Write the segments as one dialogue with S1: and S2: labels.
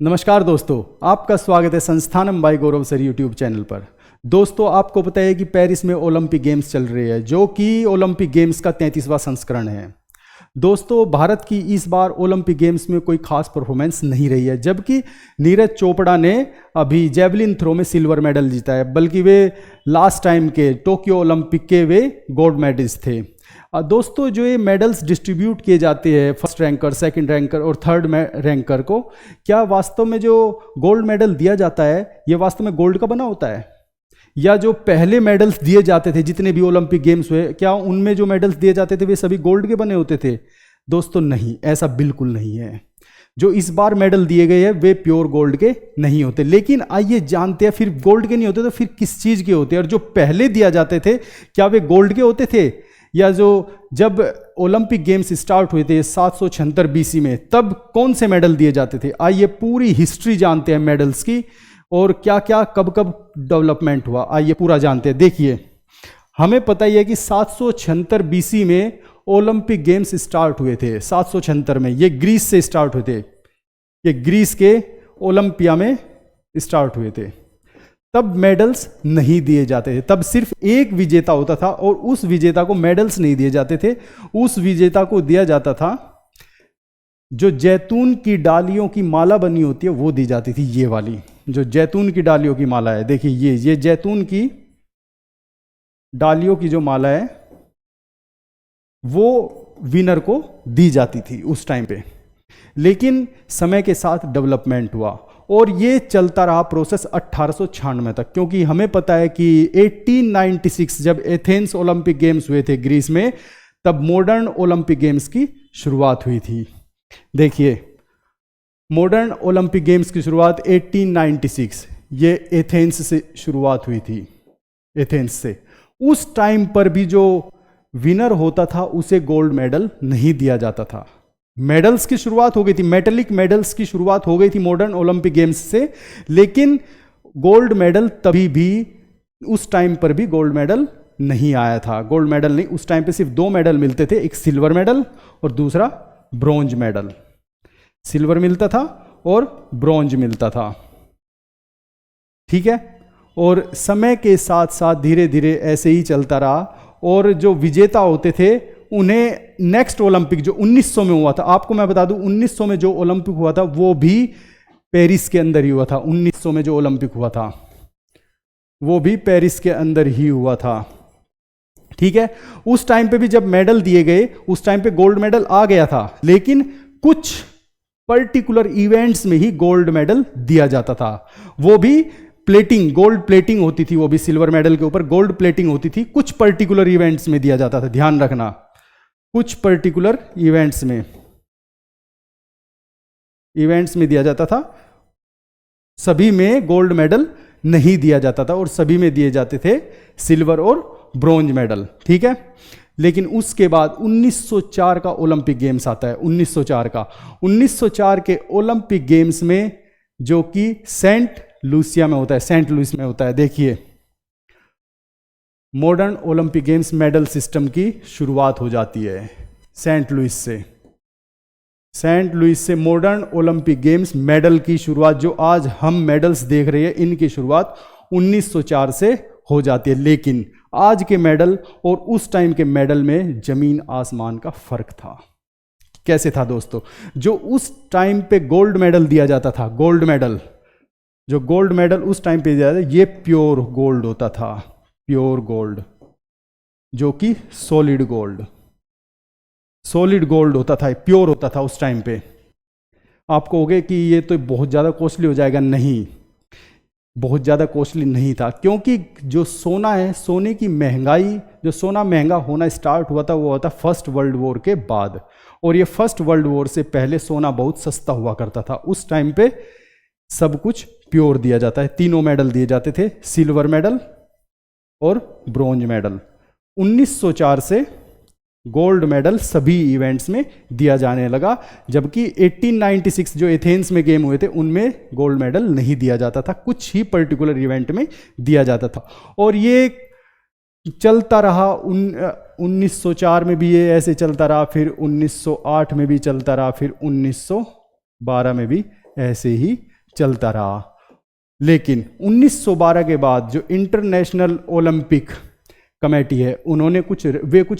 S1: नमस्कार दोस्तों, आपका स्वागत है संस्थानम बाय गौरव सर यूट्यूब चैनल पर। दोस्तों, आपको पता है कि पेरिस में ओलंपिक गेम्स चल रही है, जो कि ओलंपिक गेम्स का 33वां संस्करण है। दोस्तों, भारत की इस बार ओलंपिक गेम्स में कोई खास परफॉर्मेंस नहीं रही है, जबकि नीरज चोपड़ा ने अभी जेवलिन थ्रो में सिल्वर मेडल जीता है, बल्कि वे लास्ट टाइम के टोक्यो ओलंपिक के वे गोल्ड मेडलिस्ट थे। दोस्तों, जो ये मेडल्स डिस्ट्रीब्यूट किए जाते हैं फर्स्ट रैंकर, सेकंड रैंकर और थर्ड रैंकर को, क्या वास्तव में जो गोल्ड मेडल दिया जाता है ये वास्तव में गोल्ड का बना होता है, या जो पहले मेडल्स दिए जाते थे जितने भी ओलंपिक गेम्स हुए, क्या उनमें जो मेडल्स दिए जाते थे वे सभी गोल्ड के बने होते थे? दोस्तों नहीं, ऐसा बिल्कुल नहीं है। जो इस बार मेडल दिए गए हैं वे प्योर गोल्ड के नहीं होते। लेकिन आइए जानते हैं, फिर गोल्ड के नहीं होते तो फिर किस चीज के होते हैं, और जो पहले दिया जाते थे क्या वे गोल्ड के होते थे, या जो जब ओलंपिक गेम्स स्टार्ट हुए थे 776 बीसी में, तब कौन से मेडल दिए जाते थे? आइए पूरी हिस्ट्री जानते हैं मेडल्स की, और क्या क्या कब कब डेवलपमेंट हुआ, आइए पूरा जानते हैं। देखिए, हमें पता ही है कि 776 बीसी में ओलंपिक गेम्स स्टार्ट हुए थे। 776 में ये ग्रीस से स्टार्ट हुए थे, ये ग्रीस के ओलंपिया में स्टार्ट हुए थे। तब मेडल्स नहीं दिए जाते थे, तब सिर्फ एक विजेता होता था, और उस विजेता को मेडल्स नहीं दिए जाते थे। उस विजेता को दिया जाता था जो जैतून की डालियों की माला बनी होती है वो दी जाती थी। ये वाली जो जैतून की डालियों की माला है, देखिए ये जैतून की डालियों की जो माला है वो विनर को दी जाती थी उस टाइम पे। लेकिन समय के साथ डेवलपमेंट हुआ और ये चलता रहा प्रोसेस 1896 तक, क्योंकि हमें पता है कि 1896 जब एथेंस ओलंपिक गेम्स हुए थे ग्रीस में, तब मॉडर्न ओलंपिक गेम्स की शुरुआत हुई थी। देखिए, मॉडर्न ओलंपिक गेम्स की शुरुआत 1896 ये एथेंस से शुरुआत हुई थी, एथेंस से। उस टाइम पर भी जो विनर होता था उसे गोल्ड मेडल नहीं दिया जाता था। मेडल्स की शुरुआत हो गई थी, मेटेलिक मेडल्स की शुरुआत हो गई थी मॉडर्न ओलंपिक गेम्स से, लेकिन गोल्ड मेडल तभी भी उस टाइम पर भी गोल्ड मेडल नहीं आया था। गोल्ड मेडल नहीं, उस टाइम पे सिर्फ दो मेडल मिलते थे, एक सिल्वर मेडल और दूसरा ब्रॉन्ज मेडल। सिल्वर मिलता था और ब्रॉन्ज मिलता था, ठीक है। और समय के साथ साथ धीरे धीरे ऐसे ही चलता रहा, और जो विजेता होते थे उन्हें नेक्स्ट ओलंपिक जो 1900 में हुआ था, आपको मैं बता दूं 1900 में जो ओलंपिक हुआ था वो भी पेरिस के अंदर ही हुआ था। 1900 में जो ओलंपिक हुआ था वो भी पेरिस के अंदर ही हुआ था, ठीक है। उस टाइम पे भी जब मेडल दिए गए उस टाइम पे गोल्ड मेडल आ गया था, लेकिन कुछ पर्टिकुलर इवेंट्स में ही गोल्ड मेडल दिया जाता था। वो भी प्लेटिंग, गोल्ड प्लेटिंग होती थी, वो भी सिल्वर मेडल के ऊपर गोल्ड प्लेटिंग होती थी। कुछ पर्टिकुलर इवेंट्स में दिया जाता था, ध्यान रखना, कुछ पर्टिकुलर इवेंट्स में दिया जाता था। सभी में गोल्ड मेडल नहीं दिया जाता था, और सभी में दिए जाते थे सिल्वर और ब्रॉन्ज मेडल, ठीक है। लेकिन उसके बाद 1904 का ओलंपिक गेम्स आता है। 1904 के ओलंपिक गेम्स में, जो कि सेंट लूसिया में होता है, सेंट लुइस में होता है। देखिए, modern Olympic games medal system की शुरुआत हो जाती है सेंट लुइस से। सेंट लुइस से मॉडर्न ओलंपिक गेम्स मेडल की शुरुआत, जो आज हम मेडल्स देख रहे हैं, इनकी शुरुआत 1904 से हो जाती है। लेकिन आज के मेडल और उस टाइम के मेडल में जमीन आसमान का फर्क था। कैसे था दोस्तों? जो उस टाइम पे गोल्ड मेडल दिया जाता था, गोल्ड मेडल, जो गोल्ड मेडल उस टाइम पे दिया जाता, ये प्योर गोल्ड होता था, प्योर गोल्ड, जो कि सॉलिड गोल्ड होता था, प्योर होता था उस टाइम पे। आप कहोगे कि ये तो बहुत ज़्यादा कॉस्टली हो जाएगा। नहीं, बहुत ज़्यादा कॉस्टली नहीं था, क्योंकि जो सोना है, सोने की महंगाई, जो सोना महंगा होना स्टार्ट हुआ था वो हुआ था फर्स्ट वर्ल्ड वॉर के बाद। और ये फर्स्ट वर्ल्ड वॉर से पहले सोना बहुत सस्ता हुआ करता था। उस टाइम पे सब कुछ प्योर दिया जाता है। तीनों मेडल दिए जाते थे, सिल्वर मेडल और ब्रॉन्ज मेडल। 1904 से गोल्ड मेडल सभी इवेंट्स में दिया जाने लगा, जबकि 1896 जो एथेंस में गेम हुए थे उनमें गोल्ड मेडल नहीं दिया जाता था, कुछ ही पर्टिकुलर इवेंट में दिया जाता था। और ये चलता रहा, 1904 में भी ये ऐसे चलता रहा, फिर 1908 में भी चलता रहा, फिर 1912 में भी ऐसे ही चलता रहा। लेकिन 1912 के बाद जो इंटरनेशनल ओलंपिक कमेटी है, उन्होंने कुछ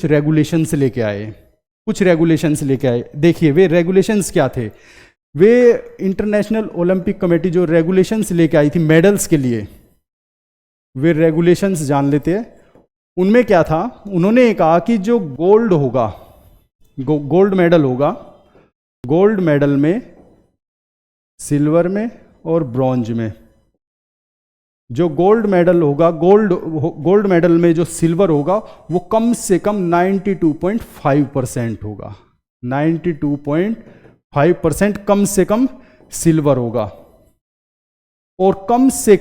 S1: रेगुलेशंस लेके आए, देखिए वे रेगुलेशंस क्या थे। वे इंटरनेशनल ओलंपिक कमेटी जो रेगुलेशंस लेके आई थी मेडल्स के लिए, वे रेगुलेशंस जान लेते हैं। उनमें क्या था, उन्होंने कहा कि जो गोल्ड होगा, गोल्ड मेडल होगा, गोल्ड मेडल में, सिल्वर में और ब्रॉन्ज में, जो गोल्ड मेडल होगा, गोल्ड मेडल में जो सिल्वर होगा वो कम से कम 92.5% होगा। 92.5% कम से कम सिल्वर होगा, और कम से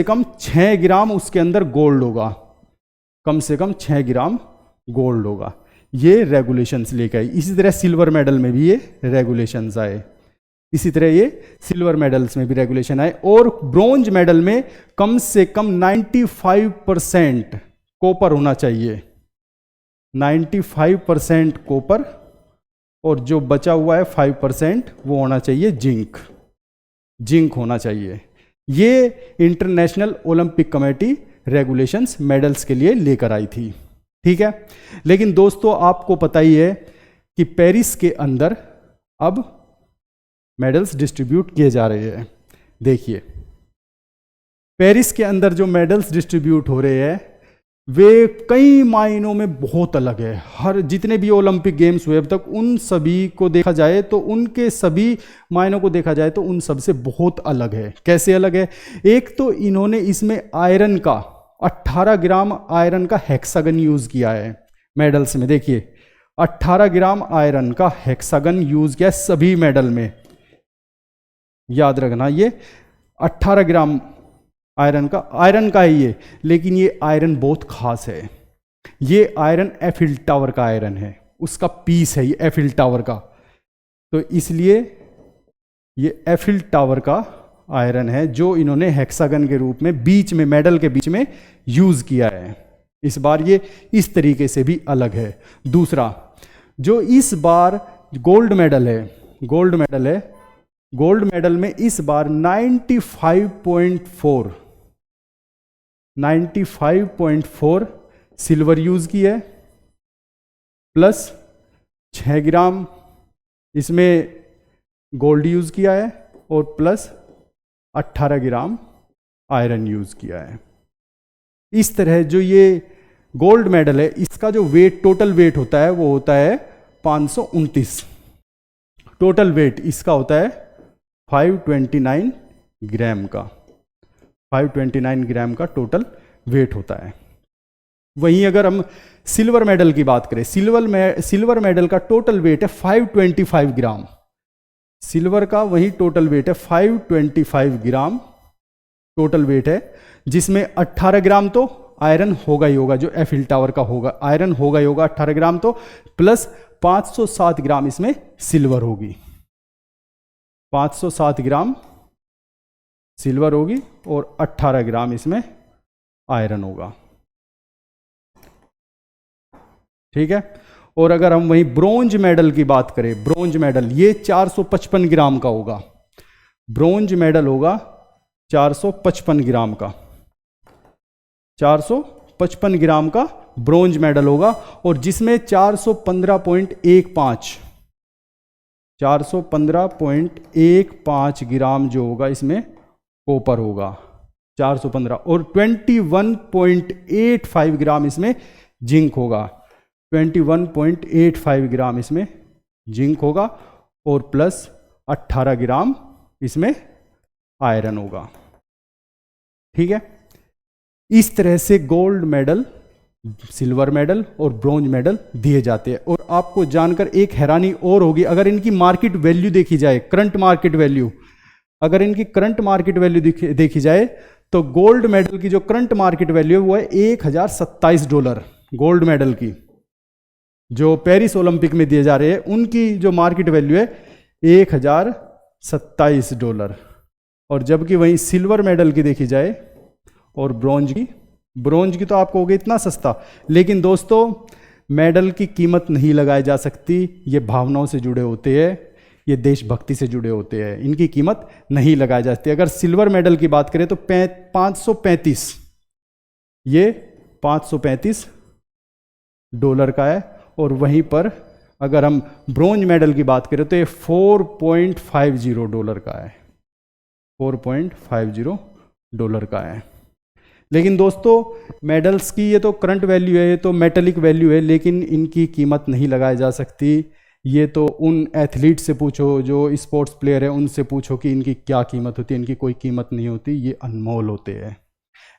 S1: कम 6 ग्राम उसके अंदर गोल्ड होगा, कम से कम 6 ग्राम गोल्ड होगा। ये रेगुलेशंस लेके आई। इसी तरह सिल्वर मेडल में भी ये रेगुलेशंस आए, इसी तरह ये सिल्वर मेडल्स में भी रेगुलेशन आए। और ब्रोंज मेडल में कम से कम 95% कॉपर होना चाहिए, 95% कॉपर, और जो बचा हुआ है 5% वो होना चाहिए जिंक होना चाहिए। ये international Olympic committee regulations medals के लिए लेकर आई थी, ठीक है। लेकिन दोस्तों आपको पता ही है कि पेरिस के अंदर अब मेडल्स डिस्ट्रीब्यूट किए जा रहे हैं। देखिए पेरिस के अंदर जो मेडल्स डिस्ट्रीब्यूट हो रहे हैं वे कई मायनों में बहुत अलग है। हर जितने भी ओलंपिक गेम्स हुए अब तक, उन सभी को देखा जाए तो, उनके सभी मायनों को देखा जाए तो उन सबसे बहुत अलग है। कैसे अलग है? एक तो इन्होंने इसमें आयरन का 18 ग्राम आयरन का हेक्सागन यूज किया है मेडल्स में। देखिए 18 ग्राम आयरन का हेक्सागन यूज किया है सभी मेडल में, याद रखना। ये 18 ग्राम आयरन का है ये, लेकिन ये आयरन बहुत खास है। ये आयरन एफिल टावर का आयरन है, उसका पीस है ये एफिल टावर का, तो इसलिए ये एफिल टावर का आयरन है जो इन्होंने हेक्सागन के रूप में बीच में, मेडल के बीच में यूज किया है। इस बार ये इस तरीके से भी अलग है। दूसरा, जो इस बार गोल्ड मेडल है, गोल्ड मेडल में इस बार 95.4 सिल्वर यूज की है, प्लस 6 ग्राम इसमें गोल्ड यूज किया है, और प्लस 18 ग्राम आयरन यूज किया है। इस तरह जो ये गोल्ड मेडल है, इसका जो वेट, टोटल वेट होता है वो होता है 529। टोटल वेट इसका होता है 529 ग्राम का, 529 ग्राम का टोटल वेट होता है। वहीं अगर हम सिल्वर मेडल की बात करें, सिल्वर मेडल का टोटल वेट है 525 ग्राम। सिल्वर का वही टोटल वेट है 525 ग्राम टोटल वेट है, जिसमें 18 ग्राम तो आयरन होगा ही होगा, जो एफिल टावर का होगा आयरन होगा ही होगा 18 ग्राम तो, प्लस 507 ग्राम इसमें सिल्वर होगी, 507 ग्राम सिल्वर होगी और 18 ग्राम इसमें आयरन होगा, ठीक है। और अगर हम वही ब्रोंज मेडल की बात करें, ब्रोंज मेडल ये 455 ग्राम का होगा, ब्रोंज मेडल होगा 455 ग्राम का, 455 ग्राम का ब्रोंज मेडल होगा, और जिसमें 415.15 ग्राम जो होगा इसमें कॉपर होगा, 415, और 21.85 ग्राम इसमें जिंक होगा, 21.85 ग्राम इसमें जिंक होगा, और प्लस 18 ग्राम इसमें आयरन होगा, ठीक है। इस तरह से गोल्ड मेडल, सिल्वर मेडल और ब्रोंज मेडल दिए जाते हैं। और आपको जानकर एक हैरानी और होगी, अगर इनकी मार्केट वैल्यू देखी जाए, करंट मार्केट वैल्यू, अगर इनकी करंट मार्केट वैल्यू देखी जाए तो गोल्ड मेडल की जो करंट मार्केट वैल्यू है वो है $1027। गोल्ड मेडल की जो पेरिस ओलंपिक में दिए जा रहे हैं उनकी जो मार्केट वैल्यू है $1027, और जबकि वहीं सिल्वर मेडल की देखी जाए और ब्रोंज की तो आपको होगी इतना सस्ता। लेकिन दोस्तों मेडल की कीमत नहीं लगाई जा सकती, ये भावनाओं से जुड़े होते हैं। ये देशभक्ति से जुड़े होते हैं, इनकी कीमत नहीं लगाई जाती। अगर सिल्वर मेडल की बात करें तो 535, ये $535 का है। और वहीं पर अगर हम ब्रोंज मेडल की बात करें तो ये $4.50 का है, $4.50 का है। लेकिन दोस्तों मेडल्स की ये तो करंट वैल्यू है, ये तो मेटेलिक वैल्यू है, लेकिन इनकी कीमत नहीं लगाई जा सकती। ये तो उन एथलीट से पूछो, जो स्पोर्ट्स प्लेयर है उनसे पूछो कि इनकी क्या कीमत होती है। इनकी कोई कीमत नहीं होती, ये अनमोल होते हैं।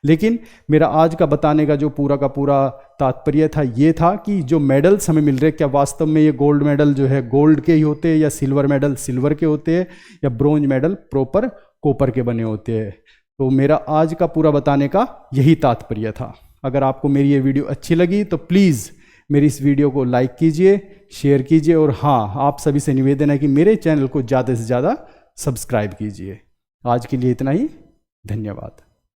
S1: लेकिन मेरा आज का बताने का जो पूरा का पूरा तात्पर्य था ये था कि जो मेडल्स हमें मिल रहे हैं, क्या वास्तव में ये गोल्ड मेडल जो है गोल्ड के ही होते हैं, या सिल्वर मेडल सिल्वर के होते हैं, या ब्रोंज मेडल प्रॉपर कॉपर के बने होते हैं। तो मेरा आज का पूरा बताने का यही तात्पर्य था। अगर आपको मेरी ये वीडियो अच्छी लगी तो प्लीज़ मेरी इस वीडियो को लाइक कीजिए, शेयर कीजिए, और हाँ, आप सभी से निवेदन है कि मेरे चैनल को ज़्यादा से ज़्यादा सब्सक्राइब कीजिए। आज के लिए इतना ही, धन्यवाद।